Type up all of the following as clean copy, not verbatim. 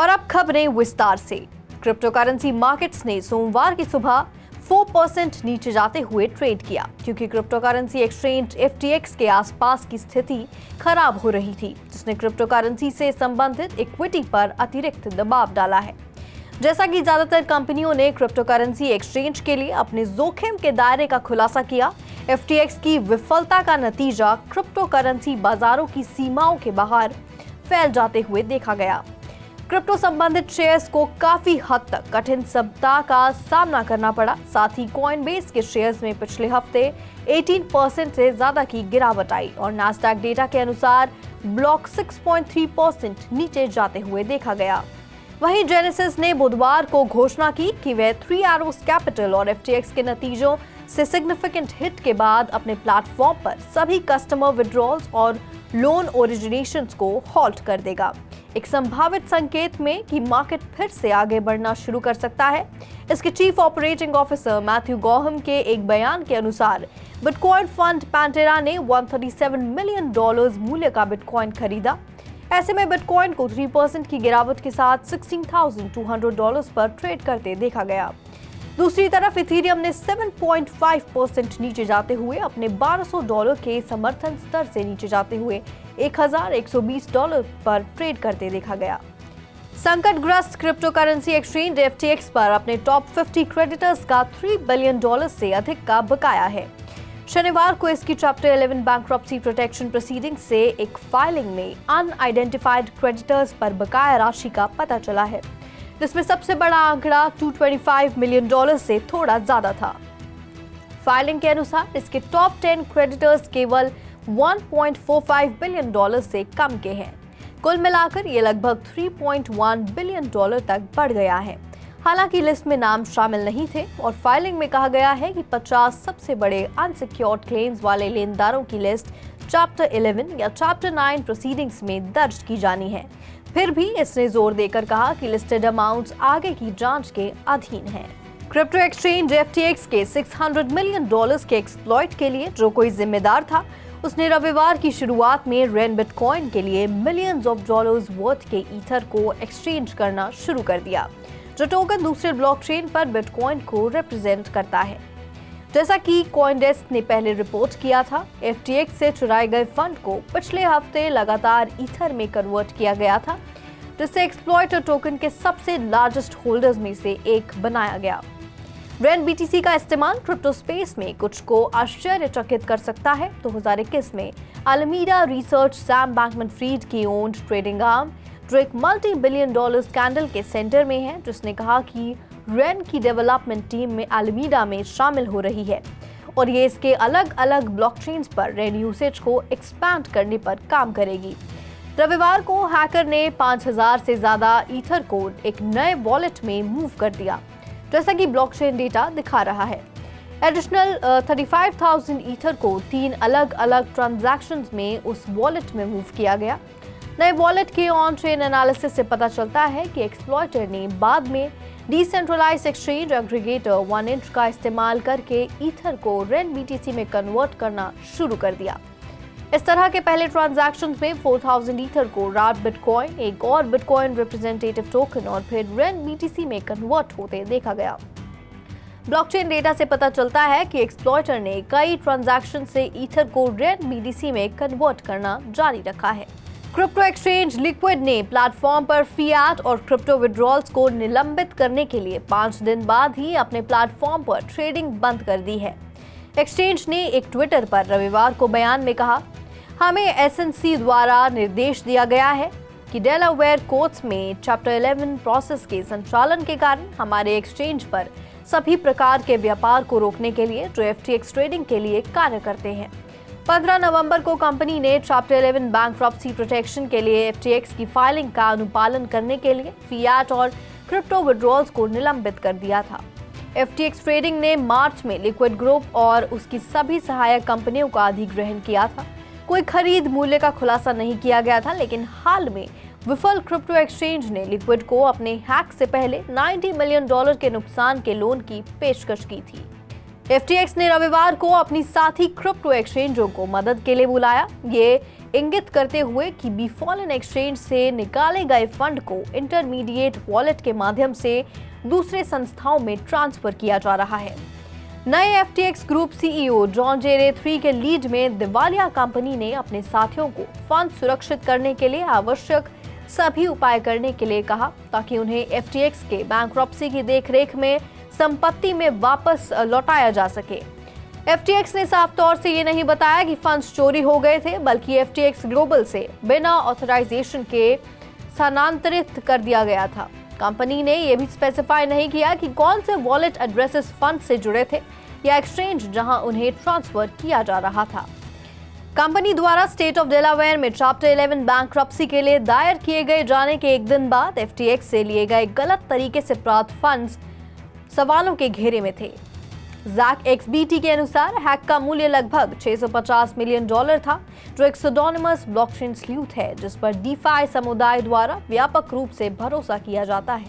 और अब खबरें विस्तार से। क्रिप्टो करेंसी मार्केट्स ने सोमवार की सुबह 4% नीचे जाते हुए ट्रेड किया क्योंकि क्रिप्टो करेंसी एक्सचेंज FTX के आसपास की स्थिति खराब हो रही थी, जिसने क्रिप्टो करेंसी से संबंधित इक्विटी पर अतिरिक्त दबाव डाला है। जैसा कि ज्यादातर कंपनियों ने क्रिप्टो करेंसी एक्सचेंज के लिए अपने जोखिम के दायरे का खुलासा किया, FTX की विफलता का नतीजा क्रिप्टो करेंसी बाजारों की सीमाओं के बाहर फैल जाते हुए देखा गया। क्रिप्टो संबंधित शेयर्स को काफी हद तक कठिन सप्ताह का सामना करना पड़ा। साथ ही कॉइनबेस के शेयर्स में पिछले हफ्ते 18% से ज्यादा की गिरावट आई और नास्डैक डेटा के अनुसार ब्लॉक 6.3% नीचे जाते हुए देखा गया। वहीं जेनेसिस ने बुधवार को घोषणा की कि वे 3 Arrows कैपिटल और FTX के नतीजों से सिग्निफिकेंट हिट के बाद अपने प्लेटफॉर्म पर सभी कस्टमर विड्रॉल्स और लोन ओरिजिनेशंस को हॉल्ट कर देगा, एक संभावित संकेत में कि मार्केट फिर से आगे बढ़ना शुरू कर सकता है। इसके चीफ ऑपरेटिंग ऑफिसर मैथ्यू गॉहम के एक बयान के अनुसार बिटकॉइन फंड पैंटेरा ने $137 मिलियन मूल्य का बिटकॉइन खरीदा। ऐसे में बिटकॉइन को 3% की गिरावट के साथ $16,200 पर ट्रेड करते देखा गया। दूसरी तरफ इथेरियम ने 7.5% नीचे जाते हुए अपने $1200 के समर्थन स्तर से नीचे जाते हुए $1,120 पर ट्रेड करते देखा गया। संकटग्रस्त क्रिप्टो करेंसी एक्सचेंज FTX पर अपने टॉप 50 क्रेडिटर्स का $3 बिलियन से अधिक का बकाया है। शनिवार को इसकी चैप्टर 11 बैंक्रप्सी प्रोटेक्शन प्रोसीडिंग से एक फाइलिंग में अनआइडेंटिफाइड क्रेडिटर्स पर बकाया राशि का पता चला है, जिसमें सबसे बड़ा आंकड़ा $225 मिलियन से थोड़ा ज्यादा था। फाइलिंग के अनुसार इसके टॉप 10 क्रेडिटर्स केवल $1.45 बिलियन से कम के हैं। कुल मिलाकर ये लगभग $3.1 बिलियन तक बढ़ गया है। हालांकि लिस्ट में नाम शामिल नहीं थे और फाइलिंग में कहा गया है कि 50 सबसे बड़े अनसिक्योर्ड क्लेम्स वाले लेनदारों की लिस्ट चैप्टर 11 या चैप्टर 9 प्रोसीडिंग्स में दर्ज की जानी है। फिर भी इसने जोर देकर कहा कि लिस्टेड अमाउंट्स आगे की जांच के अधीन हैं। क्रिप्टो एक्सचेंज FTX के $600 मिलियन के एक्सप्लॉइट के लिए जो कोई जिम्मेदार था, उसने रविवार की शुरुआत में रेन बिटकॉइन के लिए मिलियंस ऑफ डॉलर्स वर्थ के ईथर को एक्सचेंज करना शुरू कर दिया, जो टोकन दूसरे ब्लॉकचेन पर बिटकॉइन को रिप्रेजेंट करता है। जैसा कि कॉइनडेस्क ने पहले रिपोर्ट किया था, FTX से चुराए गए फंड को पिछले हफ्ते लगातार ईथर में कन्वर्ट किया गया था, जिससे एक्सप्लॉइटर टोकन के सबसे लार्जेस्ट होल्डर्स में से एक बनाया गया। रेन BTC का इस्तेमाल क्रिप्टो स्पेस में कुछ को आश्चर्यचकित कर सकता है। 2021 में अलामीडा रिसर्च सैम बैंकमैन-फ्रीड की ओन्ड ट्रेडिंग आर्म जो एक $multi-billion स्कैंडल के सेंटर में है, जिसने कहा कि रेन की डेवलपमेंट टीम में अलामीडा में शामिल हो रही है और ये इसके अलग अलग ब्लॉकचेन्स पर रेन यूसेज को एक्सपैंड करने पर काम करेगी। रविवार को हैकर ने 5000 से ज्यादा ईथर को एक नए वॉलेट में मूव कर दिया, जैसा कि ब्लॉकचेन डेटा दिखा रहा है। एडिशनल 35,000 ईथर को 3 अलग अलग ट्रांजैक्शंस में उस वॉलेट में मूव किया गया। नए वॉलेट के ऑन चेन एनालिसिस से पता चलता है कि एक्सप्लॉइटर ने बाद में डिसेंट्रलाइज्ड एक्सचेंज एग्रीगेटर 1inch का इस्तेमाल करके ईथर को रेन BTC में कन्वर्ट करना शुरू कर दिया। इस तरह के पहले ट्रांजैक्शंस में 4000 ईथर को रात बिटकॉइन, एक और बिटकॉइन रिप्रेजेंटेटिव टोकन और फिर रेन BTC में कन्वर्ट होते देखा गया। ब्लॉकचेन डेटा से पता चलता है कि एक्सप्लॉइटर ने कई ट्रांजैक्शन से ईथर को रेन BTC में कन्वर्ट करना जारी रखा है। क्रिप्टो एक्सचेंज लिक्विड ने प्लेटफॉर्म पर फिएट और क्रिप्टो विड्रॉल्स को निलंबित करने के लिए 5 दिन बाद ही अपने प्लेटफॉर्म पर ट्रेडिंग बंद कर दी है। एक्सचेंज ने एक ट्विटर पर रविवार को बयान में कहा, हमें SNC द्वारा निर्देश दिया गया है कि डेलावेयर कोर्ट्स में चैप्टर 11 प्रोसेस के संचालन के कारण हमारे एक्सचेंज पर सभी प्रकार के व्यापार को रोकने के लिए जो FTX ट्रेडिंग के लिए कार्य करते हैं। 15 नवंबर को कंपनी ने चैप्टर 11 बैंक्रप्सी प्रोटेक्शन के लिए FTX की फाइलिंग का अनुपालन करने के लिए फिएट और क्रिप्टो विड्रॉल्स को निलंबित कर दिया था। FTX ट्रेडिंग ने मार्च में लिक्विड ग्रुप और उसकी सभी सहायक कंपनियों का अधिग्रहण किया था। कोई खरीद मूल्य का खुलासा नहीं किया गया था, लेकिन हाल में विफल क्रिप्टो एक्सचेंज ने लिक्विड को अपने हैक से पहले $90 मिलियन के नुकसान के लोन की पेशकश की थी। FTX ने रविवार को अपनी साथी क्रिप्टो एक्सचेंजों को मदद के लिए बुलाया। ये इंगित करते हुए कि बीफॉलन एक्सचेंज से निकाले गए फंड को इंटरमीडिएट वॉलेट के माध्यम से दूसरे संस्थाओं में ट्रांसफर किया जा रहा है। नए एफटीएक्स ग्रुप सीईओ जॉन जे रे III के लीड में दिवालिया कंपनी ने अपने साथियों को फंड सुरक्षित करने के लिए आवश्यक सभी उपाय करने के लिए कहा, ताकि उन्हें एफटीएक्स के बैंक्रप्सी की देखरेख में संपत्ति में वापस लौटाया जा सके। एफटीएक्स ने साफ तौर से ये नहीं बताया कि फंड्स चोरी हो गए थे, बल्कि एफटीएक्स ग्लोबल से बिना ऑथराइजेशन के स्थानांतरित कर दिया गया था। कंपनी ने यह भी स्पेसिफाई नहीं किया कि कौन से वॉलेट एड्रेसेस फंड से जुड़े थे या एक्सचेंज जहां उन्हें ट्रांसफर किया जा रहा था। कंपनी द्वारा स्टेट ऑफ डेलावेयर में चैप्टर 11 बैंक्रप्सी के लिए दायर किए गए जाने के एक दिन बाद एफटीएक्स से लिए गए गलत तरीके से प्राप्त फंड्स सवालों के घेरे में थे। जैक एक्सबीटी के अनुसार हैक का मूल्य लगभग $650 मिलियन था, जो एक सुडोनिमस ब्लॉकचेन स्लूथ है जिस पर डीफाई समुदाय द्वारा व्यापक रूप से भरोसा किया जाता है।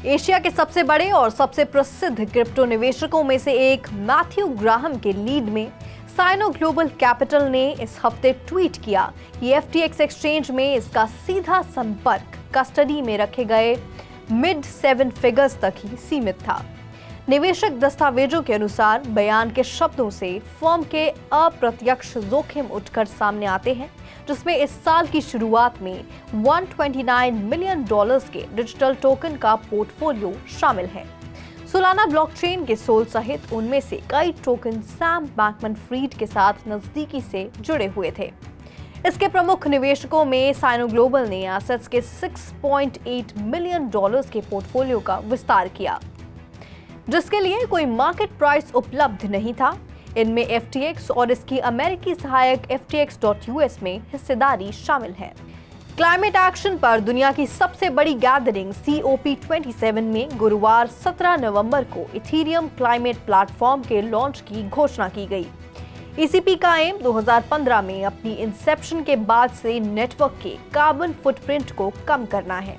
एशिया के सबसे बड़े और सबसे प्रसिद्ध क्रिप्टो निवेशकों में से एक मैथ्यू ग्राहम के लीड में साइनो ग्लोबल कैपिटल ने इस हफ्ते ट्वीट किया कि एफटीएक्स एक्सचेंज में इसका सीधा संपर्क कस्टडी में रखे गए मिड 7 फिगर्स तक ही सीमित था। निवेशक दस्तावेजों के अनुसार बयान के शब्दों से फर्म के अप्रत्यक्ष जोखिम उठकर सामने आते हैं, जिसमें इस साल की शुरुआत में $129 मिलियन के डिजिटल टोकन का पोर्टफोलियो शामिल है। सोलाना ब्लॉकचेन के सोल सहित उनमें से कई टोकन सैम बैंकमैन-फ्रीड के साथ नजदीकी से जुड़े हुए थे। इसके प्रमुख निवेशकों में साइनो ग्लोबल ने एसेट्स के $6.8 मिलियन के पोर्टफोलियो का विस्तार किया, जिसके लिए कोई मार्केट प्राइस उपलब्ध नहीं था। इनमें एफटीएक्स और इसकी अमेरिकी सहायक FTX.US में हिस्सेदारी शामिल है। क्लाइमेट एक्शन पर दुनिया की सबसे बड़ी गैदरिंग COP27 में गुरुवार 17 नवंबर को इथेरियम क्लाइमेट प्लेटफॉर्म के लॉन्च की घोषणा की गई। ECP का एम 2015 में अपनी इंसेप्शन के बाद से नेटवर्क के कार्बन फुटप्रिंट को कम करना है।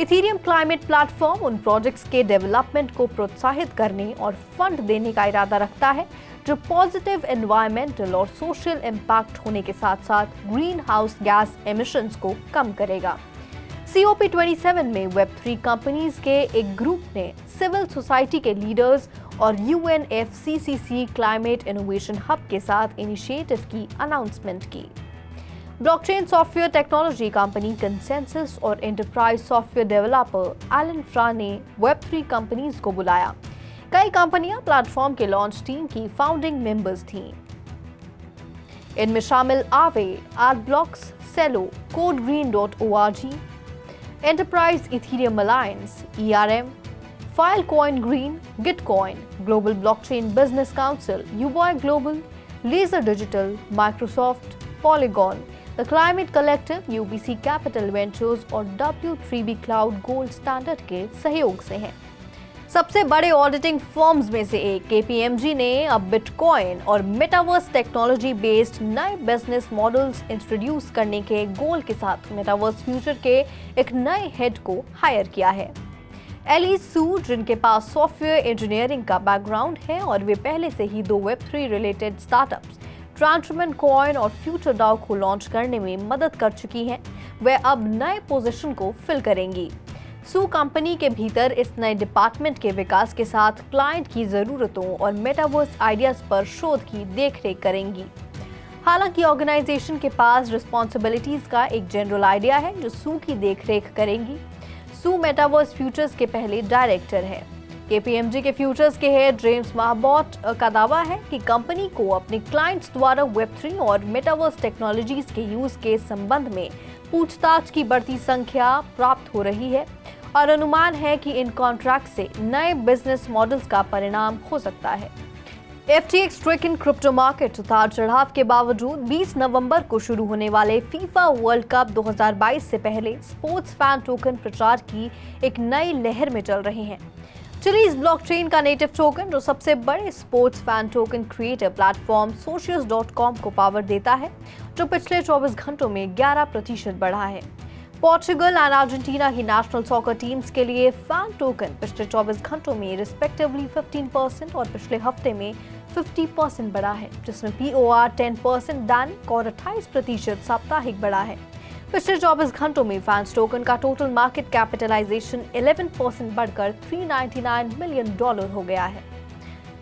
इथेरियम क्लाइमेट प्लेटफॉर्म उन प्रोजेक्ट्स के डेवलपमेंट को प्रोत्साहित करने और फंड देने का इरादा रखता है जो पॉजिटिव एनवायरमेंटल और सोशल इम्पैक्ट होने के साथ साथ ग्रीन हाउस गैस एमिशंस को कम करेगा। COP27 में Web3 कंपनीज के एक ग्रुप ने सिविल सोसाइटी के लीडर्स और UNFCCC क्लाइमेट इनोवेशन हब के साथ इनिशिएटिव की अनाउंसमेंट की। Blockchain software technology company Consensys और enterprise software developer Allinfra ने Web3 कंपनीज को बुलाया। कई कंपनियां प्लेटफॉर्म के लॉन्च टीम की फाउंडिंग मेंबर्स थीं। इनमें शामिल Aave, Art Blocks, Celo, CodeGreen.org, Enterprise Ethereum Alliance, ERM, Filecoin Green, Gitcoin, Global Blockchain Business Council, Ubuy Global, Ledger Digital, Microsoft, Polygon, the climate collective, UBC capital ventures और W3B cloud gold standard के सहयोग से हैं। सबसे बड़े auditing firms में से एक KPMG ने अब बिटकॉइन और मेटावर्स टेक्नोलॉजी बेस्ड नए बिजनेस मॉडल्स इंट्रोड्यूस करने के गोल के साथ मेटावर्स फ्यूचर के एक नए हेड को हायर किया है। एली सू, जिनके पास सॉफ्टवेयर इंजीनियरिंग का बैकग्राउंड है और वे पहले से ही 2 Web3 related startups transformation coin और फ्यूचर डाउ को लॉन्च करने में मदद कर चुकी हैं, वे अब नए पोजीशन को फिल करेंगी। सू कंपनी के भीतर इस नए डिपार्टमेंट के विकास के साथ क्लाइंट की जरूरतों और मेटावर्स आइडियाज पर शोध की देखरेख करेंगी। हालांकि ऑर्गेनाइजेशन के पास रिस्पॉन्सिबिलिटीज का एक जनरल आइडिया है जो सू की देखरेख करेंगी। सू मेटावर्स फ्यूचर्स के पहले डायरेक्टर है। KPMG के फ्यूचर्स के हेड जेम्स महाबॉट का दावा है कि कंपनी को अपने क्लाइंट्स द्वारा Web3 और मेटावर्स टेक्नोलॉजीज के यूज के संबंध में पूछताछ की बढ़ती संख्या प्राप्त हो रही है और अनुमान है कि इन कॉन्ट्रैक्ट से नए बिजनेस मॉडल्स का परिणाम हो सकता है। FTX ट्रिकन क्रिप्टो मार्केट उतार चढ़ाव के बावजूद 20 नवंबर को शुरू होने वाले FIFA वर्ल्ड कप 2022 से पहले स्पोर्ट्स फैन टोकन प्रचार की एक नई लहर में चल रहे हैं। चिलीज ब्लॉकचेन का नेटिव टोकन, जो सबसे बड़े sports fan token creator platform Socios.com को पावर देता है, जो पिछले 24 घंटों में 11% बढ़ा है। पोर्चुगल एंड अर्जेंटीना की नेशनल सॉकर टीम्स के लिए फैन टोकन पिछले 24 घंटों में रिस्पेक्टिवली 15% और पिछले हफ्ते में 50% बढ़ा है, जिसमें POR 10% दैनिक और 28% साप्ताहिक बढ़ा है। पिछले 24 घंटों में फैंस टोकन का टोटल मार्केट कैपिटलाइजेशन 11% बढ़कर $399 मिलियन हो गया है।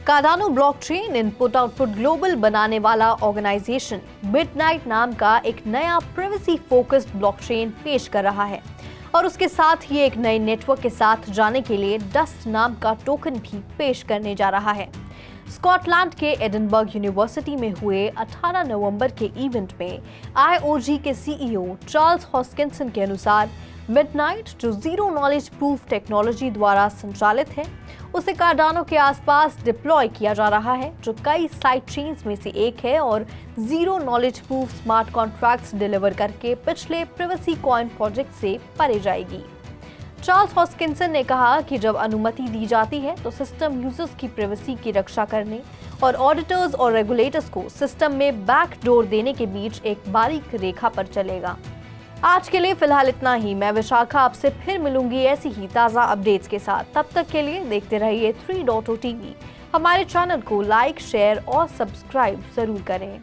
Cardano blockchain input output global बनाने वाला ऑर्गेनाइजेशन मिडनाइट नाम का एक नया प्राइवेसी फोकस्ड ब्लॉकचेन पेश कर रहा है और उसके साथ ही एक नए नेटवर्क के साथ जाने के लिए डस्ट नाम का टोकन भी पेश करने जा रहा है। स्कॉटलैंड के एडिनबर्ग यूनिवर्सिटी में हुए 18 नवंबर के इवेंट में IOG के CEO चार्ल्स हॉस्किंसन के अनुसार मिडनाइट, जो जीरो नॉलेज प्रूफ टेक्नोलॉजी द्वारा संचालित है, उसे कार्डानो के आसपास डिप्लॉय किया जा रहा है, जो कई साइड चेन्स में से एक है और zero knowledge proof smart contracts deliver करके पिछले प्राइवेसी कॉइन प्रोजेक्ट से परे जाएगी। चार्ल्स हॉस्किंसन ने कहा कि जब अनुमति दी जाती है तो सिस्टम यूजर्स की प्राइवेसी की रक्षा करने और ऑडिटर्स और रेगुलेटर्स को सिस्टम में बैकडोर देने के बीच एक बारीक रेखा पर चलेगा। आज के लिए फिलहाल इतना ही। मैं विशाखा आपसे फिर मिलूंगी ऐसी ही ताज़ा अपडेट्स के साथ। तब तक के लिए देखते रहिए 3.0 TV। हमारे चैनल को लाइक, शेयर और सब्सक्राइब जरूर करें।